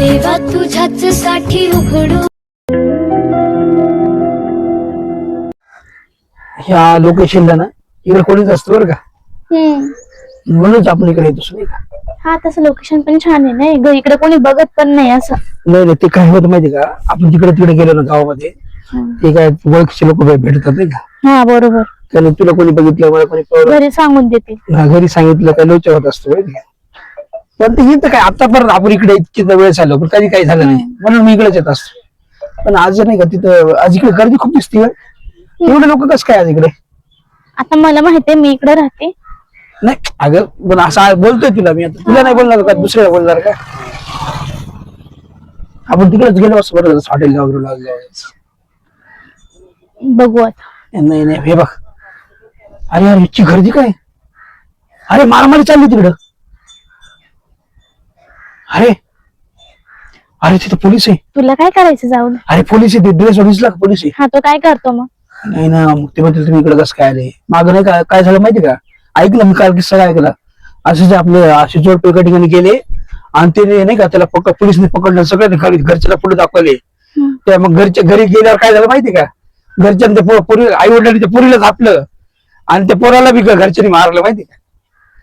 देवा तुझ्याच साठी उघडू ह्या लोकेशनला ना इकडे कोणीच असतं बरं का, म्हणूनच आपण इकडे येतो नाही का. हा तसं लोकेशन पण छान आहे ना, इकडे कोणी बघत पण नाही असं. नाही नाही, ते काय होतं माहिती का, आपण तिकडे तिकडे गेलो ना गावामध्ये, ते काय ओळखीचे लोक भेटतात नाही का. हा बरोबर, त्याने तुला कोणी बघितलं, मला कोणी कळलं, घरी सांगून देते. घरी सांगितलं काय लोचा होत असतो माहिती का. पण ते इथं काय आतापर्यंत आपण इकडे इतकी वेळ झालो पण कधी काही झालं नाही, म्हणून मी इकडेच येत असतो. पण आज नाही का तिथं, आज इकडे गर्दी खूप दिसते. एवढे लोक कसं काय आज इकडे? आता मला माहितीये मी इकडे राहते. नाही अगं, पण असं बोलतोय तुला मी, आता तुला नाही बोलणार का, दुसऱ्याला बोलणार का? आपण तिकडेच गेलो असं बरं, हॉटेल लागलो. बघू आता. नाही नाही, हे बघ, अरे यार इतकी गर्दी काय, अरे मारामारी चालली तिकडं. अरे अरे तिथं पोलीस आहे. तुला काय करायचं जाऊन? अरे पोलीस आहे, ड्रेस दिसला का पोलीस आहे? हा तो काय करतो मग? नाही ना, मग ते म्हणतील तुम्ही इकडे कसं काय आले. मागं नाही का काय झालं माहिती का, ऐकलं मी काल किस्सा ऐकला. असे आपले असे जोड एका ठिकाणी गेले आणि ते नाही का त्याला पोलिसने पकडलं, सगळ्यांनी घरच्याला पुढे दाखवले. त्या मग घरी गेल्यावर काय झालं माहिती का, घरच्यांनी आई वडिलांनी त्या पोरीला झापलं आणि त्या पोराला बी घरच्यांनी मारलं माहिती का.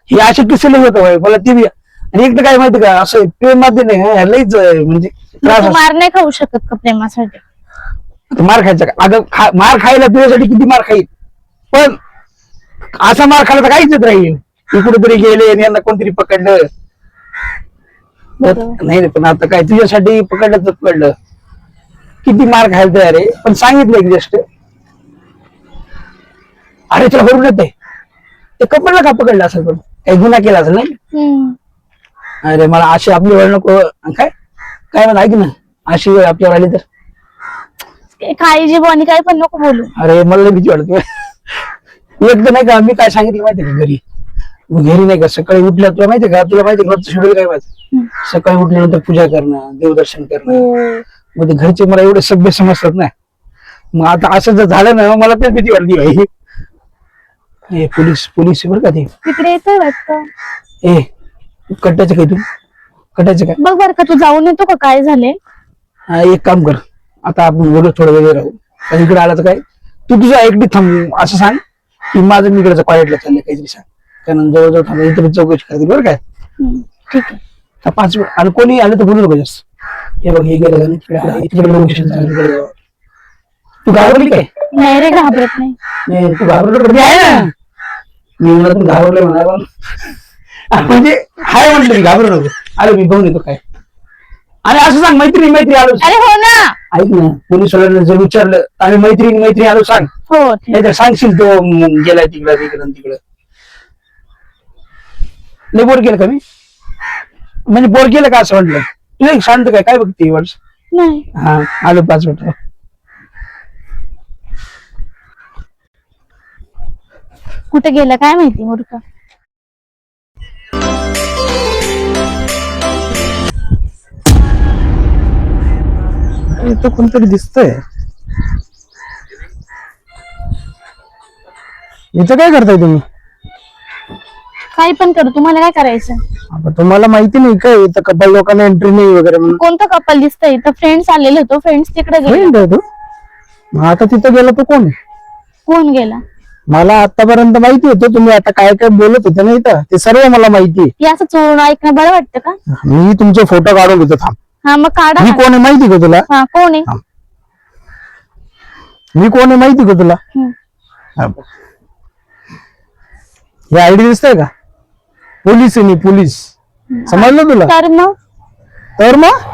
हे असे किस्से लई होतं मला ते बी. आणि एकदा काय माहिती का, असं प्रेमामध्ये नाही लईच म्हणजे मार नाही खाऊ शकत का प्रेमासाठी? मार खायचा का? अगं मार खायला तुझ्यासाठी किती मार खाईल, पण असा मार खायला तर काहीच राहील. कुठेतरी गेले आणि यांना कोणतरी पकडलं. नाही पण आता काय तुझ्यासाठी पकडलं तर पकडलं, किती मार खायला तयार आहे. पण सांगितलं एक जस्ट, अरे तुला बरोबर येत आहे ते कपडला का पकडलं असेल, पण काही गुन्हा केला असेल नाही. अरे मला अशी आपली वेळ नको. काय काय म्हणा, ऐक ना, अशी वेळ आपल्यावर आली तर काळजी बोनी काय पण नको बोलू. अरे मला भीती वाटते. एकदा नाही का मी काय सांगितलं माहितीये का, घरी नाही का सकाळी उठल्या, तुला माहितीये का, तुला माहितीये का शेड्यूल काय माझं, सकाळी उठल्यानंतर पूजा करणं, देवदर्शन करणं. मग ते घरचे मला एवढे सभ्य समजतात ना, मग आता असं जर झालं ना मला पण भीती वाटली भाई. हे पोलीस बरं का ते तिकडे येतोय वाटतं. ए कटायचं काय, तू कटायचं काय? बघ बरं का, तू जाऊन येतो का, काय झाले? एक काम कर, आता आपण बोलू थोडं वेगळे राहू. आणि इकडे आला तर काय, तू तुझ्या एकटी थांब असं सांग की माझं मी इकडचं कॉलेजला चाललंय काहीतरी सांग, कारण जवळजवळ थांबा इथे चौकशी करतील बरं काय. ठीक आहे. 5 मिनिट, आणि कोणी आलं तर बोलू नको जास्त. हे बघ हे गेलं तिकडे. तू घाबरली काय? नाही रे, घाबरत नाही. तू घाबरली आहे ना, मी मला तू घाबरले म्हणा, म्हणजे हाय म्हटलं मी घाबरू नको. अरे मी बघून येतो काय, आणि असं सांग मैत्री आलो. अरे हो ना, ऐक ना, पोलीस वाल्यांना जर विचारलं आम्ही मैत्री आलो सांग. हो नाही तर सांगशील तो गेलाय तिकडं. लय बोर केलं का मी, म्हणजे बोर केलं का असं म्हटलं. तुला एक शांत काय बघते वर्ष. नाही. हा आलो 5 मिनिट. कुठे गेला काय माहिती मूर्ख. इथं कोणतरी दिसतंय. इथं काय करताय तुम्ही? काही पण करू, तुम्हाला काय करायचं? तुम्हाला माहिती नाही काय इथं कपल लोकांना एंट्री नाही वगैरे म्हणून? कोणतं कपल दिसतंय इथं? फ्रेंड्स आलेले होतो, फ्रेंड्स तिकडे गेले. आता तिथं गेला तो कोण? कोण गेला? मला आतापर्यंत माहिती होतं तुम्ही आता काय काय बोलत होते ना इथं, ते सर्व मला माहिती आहे. हे असं चोरून ऐकणं बरं वाटतं का? मी तुमचे फोटो काढून घेतो, थांब. हा मग काढा. मी कोण आहे माहिती का तुला? हा कोण आहे? मी कोण आहे माहिती का तुला? हे आयडी दिसतंय का? पोलीस आहे मी, पोलीस. समजलं तुला? तर मग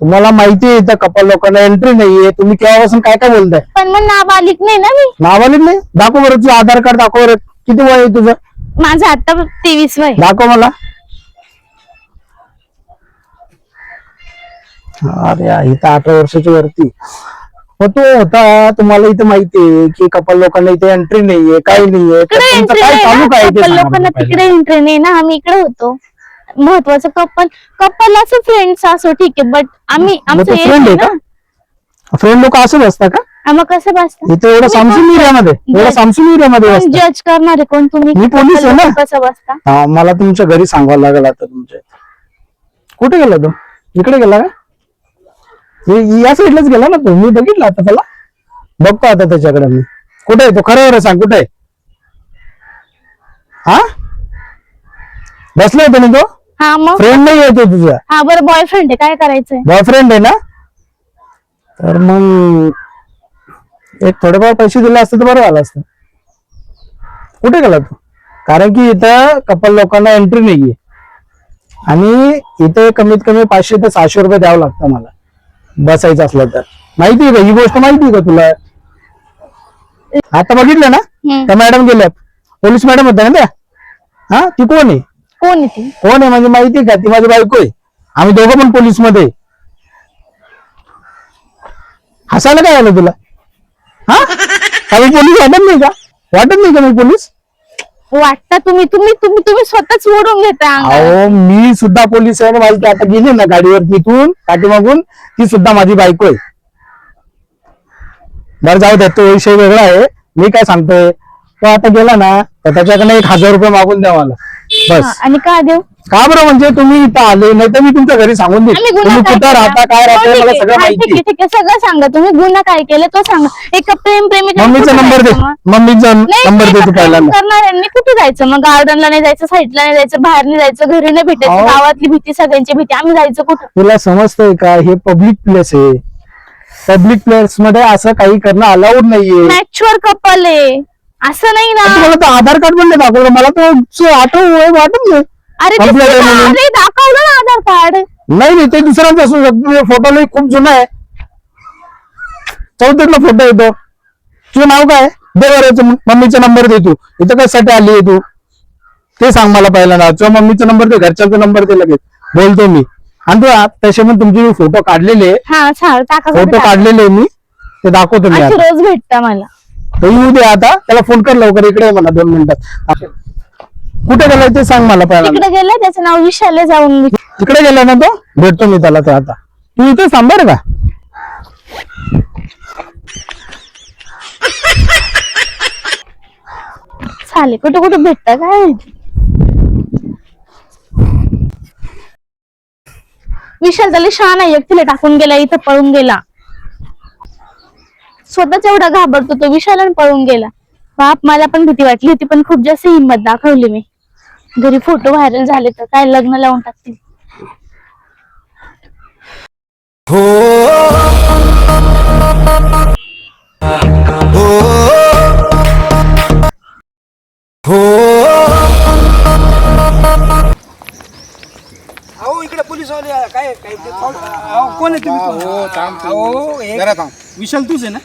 तुम्हाला माहिती आहे इथं कपल लोकांना एंट्री नाहीये. तुम्ही केव्हापासून काय काय बोलताय? पण मग नाबालिक नाही ना मी. नाबालिक नाही? दाखव बरं तुझं आधार कार्ड, दाखव बरं. किती वय आहे तुझं? माझं आता 23 वय. दाखव मला. अरे इथं 18 वर्षाच्या वरती होता. तुम्हाला इथं माहितीये की कपल लोकांना इथे एंट्री नाहीये, काही नाहीये. काय चालू काय लोकांना तिकडे एंट्री नाही ना, आम्ही इकडे होतो. महत्वाचं कपल असं फ्रेंड्स असो ठीक आहे, बट आम्ही आमचं फ्रेंड आहे का? फ्रेंड लोक असं बसता का? मग कसं बसता? इथे एवढं सॅमसंग एरियामध्ये जज करणारे कोण तुम्ही? मी पोलीस आहे ना. कसं बसता? मला तुमच्या घरी सांगावं लागेल आता. तुमच्या कुठे गेला तो? इकडे गेला का या साईडलाच गेला ना तो, मी बघितला आता त्याला, बघतो आता त्याच्याकडे मी. कुठे आहे तो, खरं सांग कुठे आहे? हा बसला होता ना तो, हा मग फ्रेंड नाही आहे तो तुझा? हा बरं बॉयफ्रेंड आहे, काय करायचंय? बॉयफ्रेंड आहे ना, तर मग एक थोडेफार पैसे दिले असते तर बरं झालं असतं. कुठे गेला तू? कारण की इथं कपल लोकांना एंट्री नाहीये आणि इथे कमीत कमी 500 ते 600 रुपये द्यावं लागतं मला बसायचं असलं तर. माहिती आहे का ही गोष्ट, माहिती आहे का तुला? आता बघितलं ना त्या मॅडम गेल्यात, पोलीस मॅडम होत्या ना त्या. हा ती कोण आहे? कोण आहे ती? कोण आहे म्हणजे माहिती आहे का? ती माझी बायको आहे, आम्ही दोघं पण पोलीस मध्ये. हसायला काय आलं तुला? हा आम्ही पोलीस वाटत नाही का? वाटत नाही का मी पोलीस? वाटतं तुम्ही तुम्ही तुम्ही तुम्ही स्वतःच ओढून घेता अंगावर. अहो मी सुद्धा पोलीस आहे, माझी आता गेली ना गाडीवर तिथून पाठीमागून, ती सुद्धा माझी बायको आहे. बरं जाऊ दे, तो विषय वेगळा आहे. मी काय सांगतोय, तो आता गेला ना तर त्याच्याकडे 1000 रुपये मागून द्या मला बस. हा, आणि का देऊ? का बरं म्हणजे तुम्ही इथं आले, नाही तर मी तुमच्या घरी सांगून देईन आम्ही गुन्हा तुम्ही काय कुठं केला? राहता, काय हो, राहता ठीक मला आहे. सगळं हा, माहिती ठीक आहे, ठीक आहे, सगळं सांगा. तुम्ही गुन्हा काय केलं तो सांगा. एक प्रेम प्रेमिका मम्मीचा नंबर दे, मम्मीचा नंबर दे तू पहिल्यांदा. करणाऱ्यांनी कुठे जायचं मग? गार्डनला नाही जायचं, साईडला नाही जायचं, बाहेर नाही जायचं, घरी नाही भेटायचं, अहो. गावातली भीती, सगळ्यांची भीती, आम्ही जायचं कुठं? तुला समजतंय का? हे पब्लिक प्लेस आहे, पब्लिक प्लेस मध्ये असं काही करणं अलाउड नाहीये. मॅच्युअर कपल आहे, असं नाही ना. तुम्हाला तर आधार कार्ड पण नाही दाखवलं, मला तर वाटत नाही. अरे ते आपलं सुद्धा म्हणून. आले, दाखवलं ना आधार कार्ड. नाही ते दुसऱ्यांचं असू शकतो, फोटो लई खूप जुना आहे, 34ला फोटो येतो. तुझं नाव काय? दे बरं, मम्मीचा नंबर दे. तू इथं कशासाठी आली आहे तू ते सांग मला पहिल्यांदा. तुझ्या मम्मीचा नंबर दे, घरच्यांचा नंबर दे, लगेच बोलतो मी. आणि तू तसे पण तुमचे फोटो काढलेले, हा चाल टाका फोटो काढलेले मी ते दाखवतो मी अशी आता. रोज भेटता मला. तो येऊ दे आता, त्याला फोन कर लवकर, इकडे ये म्हणा 2 मिनिटात. कुठे गेलाय ते सांग मला पहिल्यांदा. तिकडे गेलाय, त्याचं नाव विशाल आहे, जाऊन तिकडे गेला ना तो, भेटतो मी त्याला. तो आता तू इथे थांब बरं का. चालेल. कुठे कुठे भेटता काय माहिती. विशाल त्याला शान आहे, एकटीला टाकून गेला, इथं पळून गेला. स्वतःच एवढा घाबरतो तो विशाल आणि पळून गेला. बाप, मला पण भीती वाटली होती, पण खूप जास्त हिंमत दाखवली मी. घरी फोटो व्हायरल झाले तर काय लग्न लावून टाकतील. अहो इकडे पोलीस वाले काय काय कोण आहे तुम्ही? जरा थांब. विशाल तूच आहे ना?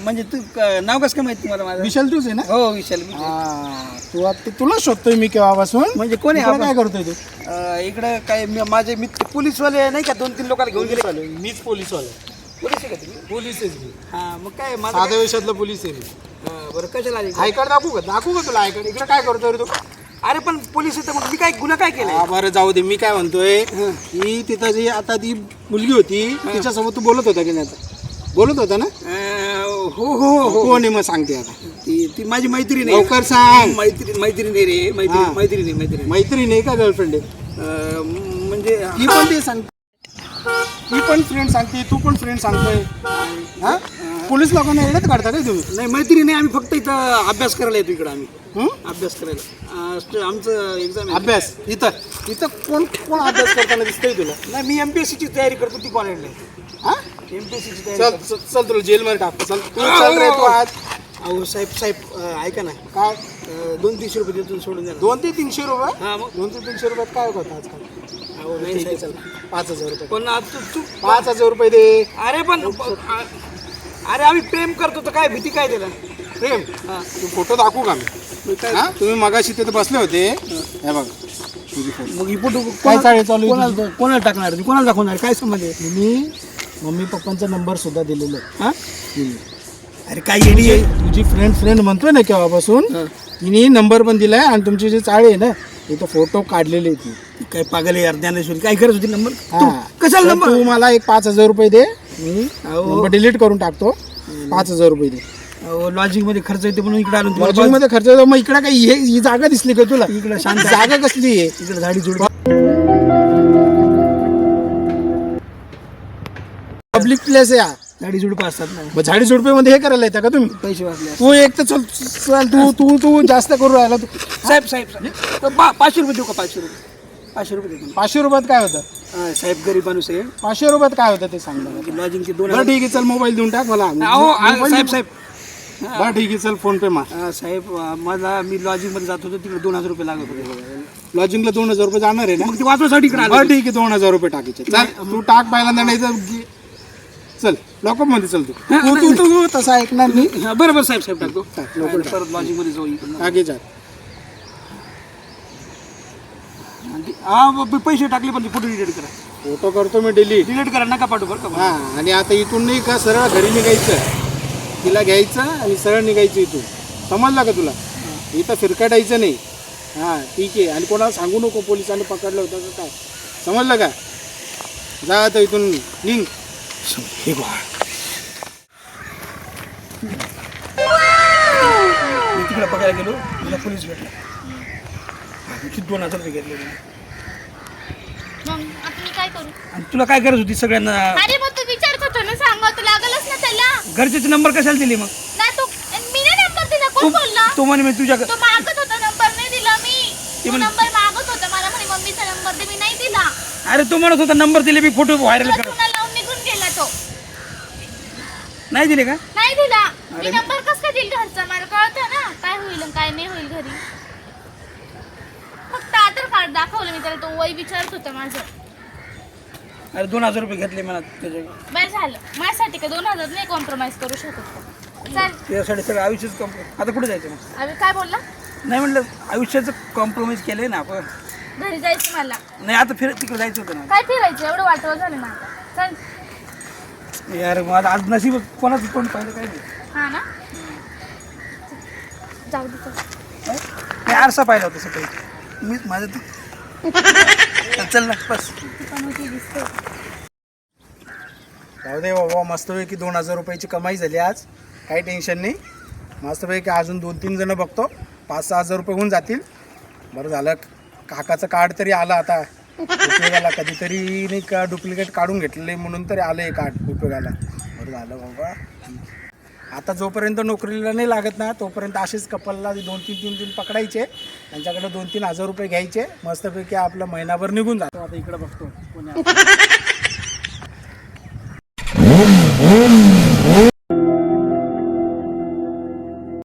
म्हणजे तू नाव कसं काय माहिती मला? माझं विशाल तूच आहे ना? हो विशाल. तू आता तुला शोधतोय मी केव्हापासून. म्हणजे कोण आहे इकडे आपण? काय करतोय तू? इकडे काय माझे मित्र पोलीसवाले नाही का, 2-3 लोकांना घेऊन गेले. मीच पोलीसवाला. पोलीस आहे का तुम्ही? पोलीस आहे मी. हा मग काय माझं साध्या वेशातला पोलीस आहे मी. बरं कशाला आले? आय कार्ड दाखवू का तुला आय कार्ड? इकडे काय करतोय रे तू? अरे पण पोलीस येतं मग मी काय गुन्हा काय केलाय? बरं जाऊ दे. मी काय म्हणतोय की तिथं जी आता ती मुलगी होती तिच्यासोबत तू बोलत होता की नाही? आता बोलत होता ना? हो हो हो. कोण आहे मग सांगते आता? ती माझी मैत्रीण आहे. लवकर सांग. मैत्रीण आहे रे. हा. मैत्रीण मैत्रीण आहे का गर्लफ्रेंड आहे? म्हणजे ती पण ते सांगते, ती पण फ्रेंड सांगते, तू पण फ्रेंड सांगतोय. हा पोलीस लोकांना एवढंच काढता काय तुम्ही? नाही मैत्रीण आहे. आम्ही फक्त इथं अभ्यास करायला येतो इकडं. आम्ही अभ्यास करायला. आमचं एक्झाम आहे. अभ्यास इथं कोण कोण अभ्यास करताना दिसतंय तुला? नाही मी MPSC ची तयारी करतो. ती कॉलेजला हा MPSC ची चल तयारी. चल चल, तुला जेलमध्ये टाकतो. चल तू चल रे तू आज. अहो साहेब ऐका ना. काय 200-300 रुपये देतो सोडून द्या ना. 200 ते 300 रुपये? हा मग 200 ते 300 रुपयात काय होतं आजकाल? अहो नाही ठीक आहे, साहेब. चल 5000 रुपये. पण आज तू 5000 रुपये दे. अरे पण अरे आम्ही प्रेम करतो तर काय भीती काय त्याला? प्रेम तू फोटो दाखवू का मी? हा तुम्ही मगाशी तिथे बसले होते, हे बघ तुझी फोटो. मग ही फोटो काय चालेल चालू आहे कोणाला टाकणार? कोणाला दाखवणार? काय संबंध आहे? मी मम्मी पप्पांचा नंबर सुद्धा दिलेला आहे. हा तिने. अरे काय येडी आहे? तुझी फ्रेंड म्हणतोय ना केव्हापासून, तिने नंबर पण दिलाय आणि तुमची जी चाळी आहे ना इथं फोटो काढलेले ती. ती काय पागल आहे यार, ज्ञानेश्वरी काय करत होती नंबर? हा कशाला तर नंबर? तू मला एक 5000 रुपये दे, मी नंबर डिलीट करून टाकतो. 5000 रुपये दे. लॉजिंग मध्ये खर्च येते म्हणून इकडे आलो. लॉजिंग मध्ये खर्च येतो. मग इकडे काय ही जागा दिसली का तुला? इकडे शांत जागा कसली आहे? इकडे झाडी जुड. वाचल्यास या गाडी झुडपं असतात ना, मग झाडी झुडपेमध्ये हे करायला येतं का तुम्ही? पैसे वाचले असतात. तू एक तर चल तू तू तू जास्त करू राहिला तू. साहेब साहेब साहेब 500 रुपये देऊ का? 500 रुपये 500 रुपये देतो. 500 रुपयात काय होतं? साहेब गरीब माणूस आहे. 500 रुपयात काय होतं ते सांग मला. लॉजिंगचे 2 बरं ठीक आहे, चल मोबाईल देऊन टाक मला. साहेब साहेब बरं ठीक आहे, चल फोन पे मार. साहेब मला मी लॉजिंग मध्ये जात होतो, तिकडे 2000 रुपये लागत होते. लॉजिंगला 2000 रुपये जाणार आहे ना? मग ते वाचवासाठी इकडे आलो. बरं ठीक आहे, 2000 रुपये टाकायचे. चल तू टाक पहिल्यांदा, नाही तर चल लॉकअप मध्ये चल तू तू तू तू तसं ऐकणार नाही. बरोबर साहेब साहेब टाकतो. लवकर परत लॉजिंग मध्ये जाऊ इकडं. टाके जा. पैसे टाकले पण फोटो डिलीट करा. फोटो करतो मी डिलीट. डिलीट करा, नका पाठवू बरं का. हा, आणि आता इथून नाही का सरळ घरी निघायचं, तिला घ्यायचं आणि सरळ निघायचं इथून. समजलं का तुला? इथं फिरकाटायचं नाही. हा ठीक आहे, आणि कोणाला सांगू नको पोलिसांनी पकडलं होतं का काय. समजलं का? जा आता इथून निघ. हे बघा, मी तिकडे बघायला गेलो, मला पोलीस भेटला. 2000 रुपये घेतले. मग आपण काय करू? आणि तुला काय गरज होती सगळ्यांना? अरे मग तू विचार करतो ना, सांगावं तर लागलच ना त्याला. घरच्याचे नंबर कशाला दिले मग? नाही तू, मी नाही नंबर दिला. कोण बोलला? तो म्हणे मी तुझ्या तो मागत होता नंबर, नाही दिला मी. ते तो म्हण- नंबर मागत होता मला, म्हणे मम्मीचा नंबर दे, मी नाही दिला. अरे तो म्हणत होता नंबर दिले, मी फोटो व्हायरल तुला कर. चुना लावून निघून गेला तो. नाही दिले का? नाही दिला. मी नंबर कसं काय दिल घरचा? मला कळतं ना काय होईल आणि काय नाही होईल घरी. फक्त आधार कार्ड दाखवलं मी त्याला, तो वय विचारत होता माझं. अरे 2000 रुपये घेतले मला त्याच्या. बरं झालं, माझ्यासाठी का 2000 नाही कॉम्प्रोमाइज करू शकत. चल त्यासाठी सगळं आयुष्याचं कॉम्प्रोमाइज. आता कुठे जायचं मग? अरे काय बोलला? नाही म्हटलं आयुष्याचं कॉम्प्रोमाइज केलंय ना आपण. घरी जायचं मला. नाही आता तिकडे जायचं होतं ना. काय फिरायचं, एवढं वाटवं झालं ना आता. चल. यार माझं आज नशीब कोणाचं तोंड पाहिलं काय नाही. हा ना, जाऊ दे चल. मी आरसा पाहिला होता सकाळी. मीच माझं चल ना बस. जाऊ दे बाबा, मस्तपैकी 2000 रुपयाची कमाई झाली आज. काही टेन्शन नाही. मस्तपैकी अजून 2-3 जण बघतो, 5-6 हजार रुपये होऊन जातील. बरं झालं काकाचं कार्ड तरी आलं आता उपयोगाला. कधीतरी नाही का डुप्लिकेट काढून घेतलेले म्हणून तरी आलं हे कार्ड उपयोगाला. बरं झालं बाबा. आता जोपर्यंत नोकरीला नाही लागत ना, तोपर्यंत असेच कपलला 2-3 पकडायचे, त्यांच्याकडे 2-3 हजार रुपये घ्यायचे, मस्तपैकी आपला महिनाभर निघून जातो. आता इकडे बघतो कोणी